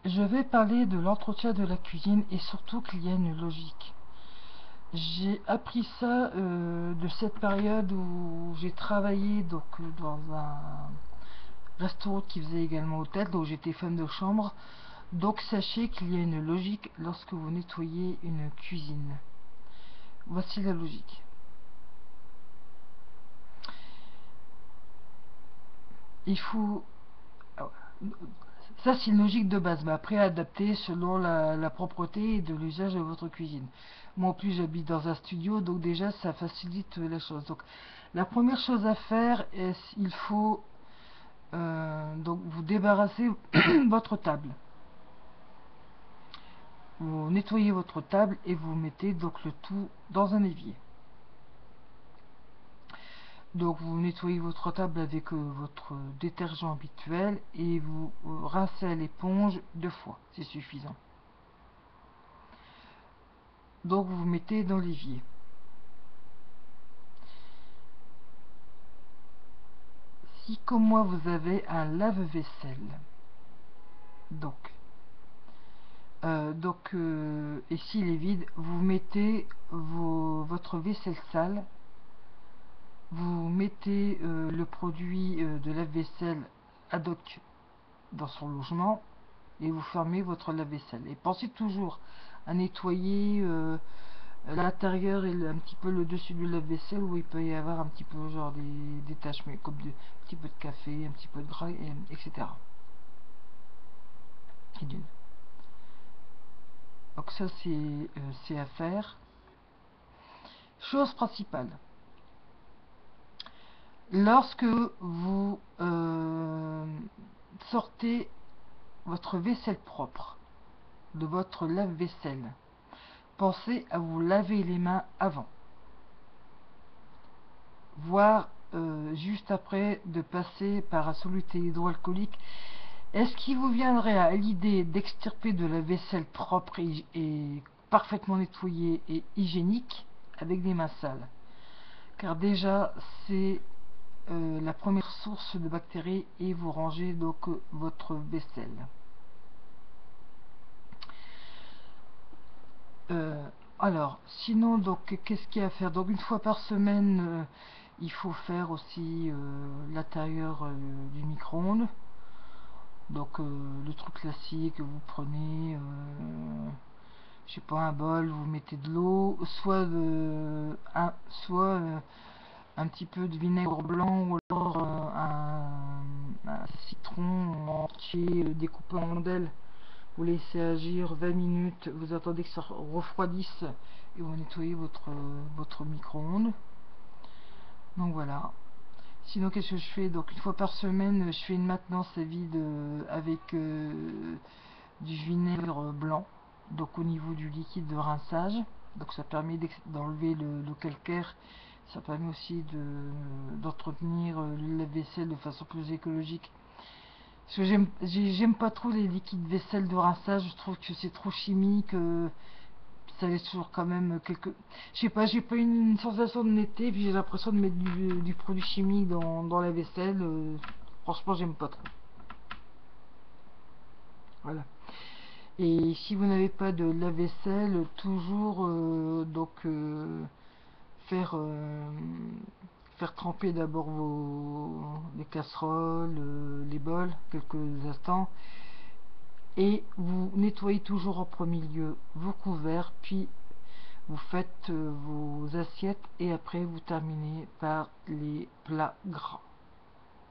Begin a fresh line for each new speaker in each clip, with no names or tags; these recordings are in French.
Je vais parler de l'entretien de la cuisine et surtout qu'il y a une logique. J'ai appris ça de cette période où j'ai travaillé dans un restaurant qui faisait également hôtel, donc j'étais femme de chambre. Donc sachez qu'il y a une logique lorsque vous nettoyez une cuisine. Voici la logique. Il faut... Ça c'est une logique de base, mais après adaptée selon la propreté et de l'usage de votre cuisine. Moi en plus j'habite dans un studio, donc déjà ça facilite la chose. Donc la première chose à faire est il faut donc vous débarrasser votre table. Vous nettoyez votre table et vous mettez donc le tout dans un évier. Donc vous nettoyez votre table avec votre détergent habituel et vous rincez à l'éponge 2 fois, c'est suffisant. Donc vous mettez dans l'évier. Si comme moi vous avez un lave-vaisselle, donc, et s'il est vide, vous mettez votre vaisselle sale, vous mettez le produit de lave-vaisselle ad hoc dans son logement et vous fermez votre lave-vaisselle. Et pensez toujours à nettoyer l'intérieur et un petit peu le dessus du lave-vaisselle où il peut y avoir un petit peu genre des détachements, comme un petit peu de café, un petit peu de gras, etc. Et d'une. Donc ça c'est à faire. Chose principale. Lorsque vous sortez votre vaisselle propre de votre lave-vaisselle, pensez à vous laver les mains avant. Voire juste après de passer par un soluté hydroalcoolique. Est-ce qu'il vous viendrait à l'idée d'extirper de la vaisselle propre et parfaitement nettoyée et hygiénique avec des mains sales? Car déjà, c'est la première source de bactéries et vous rangez donc votre vaisselle. Alors, sinon, donc, qu'est-ce qu'il y a à faire? Donc, une fois par semaine, il faut faire aussi l'intérieur du micro-ondes. Donc, le truc classique, vous prenez, je sais pas, un bol, vous mettez de l'eau, soit un petit peu de vinaigre blanc ou alors un citron entier découpé en rondelles. Vous laissez agir 20 minutes, vous attendez que ça refroidisse et vous nettoyez votre micro-ondes. Donc voilà. Sinon, qu'est-ce que je fais? Donc une fois par semaine, je fais une maintenance à vide avec du vinaigre blanc, donc au niveau du liquide de rinçage. Donc ça permet d'enlever le calcaire. Ça permet aussi d'entretenir le lave-vaisselle de façon plus écologique. Parce que j'aime pas trop les liquides vaisselle de rinçage, je trouve que c'est trop chimique, ça laisse toujours quand même quelques... Je sais pas, j'ai pas une sensation de netteté, puis j'ai l'impression de mettre du produit chimique dans la vaisselle. Franchement, j'aime pas trop. Voilà. Et si vous n'avez pas de lave-vaisselle, toujours faire faire tremper d'abord les casseroles, les bols, quelques instants, et vous nettoyez toujours en premier lieu vos couverts, puis vous faites vos assiettes et après vous terminez par les plats gras.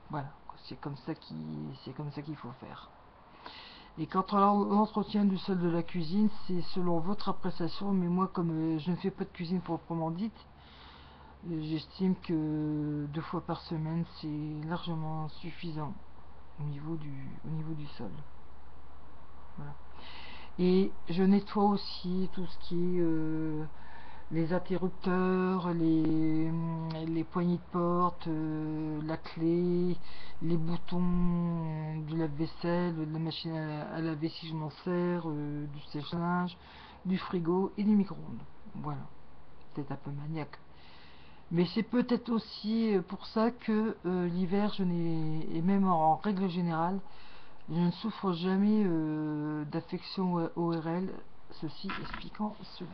Voilà, c'est comme ça qu'il faut faire. Et quant à l'entretien du sol de la cuisine, c'est selon votre appréciation, mais moi comme je ne fais pas de cuisine proprement dite, j'estime que 2 fois par semaine c'est largement suffisant au niveau du sol. Voilà. Et je nettoie aussi tout ce qui est les interrupteurs, les poignées de porte, la clé, les boutons du lave-vaisselle, de la machine à laver si je m'en sers, du sèche-linge, du frigo et du micro-ondes. Voilà, peut-être un peu maniaque. Mais c'est peut-être aussi pour ça que l'hiver, et même en règle générale, Je ne souffre jamais d'affection ORL, ceci expliquant cela.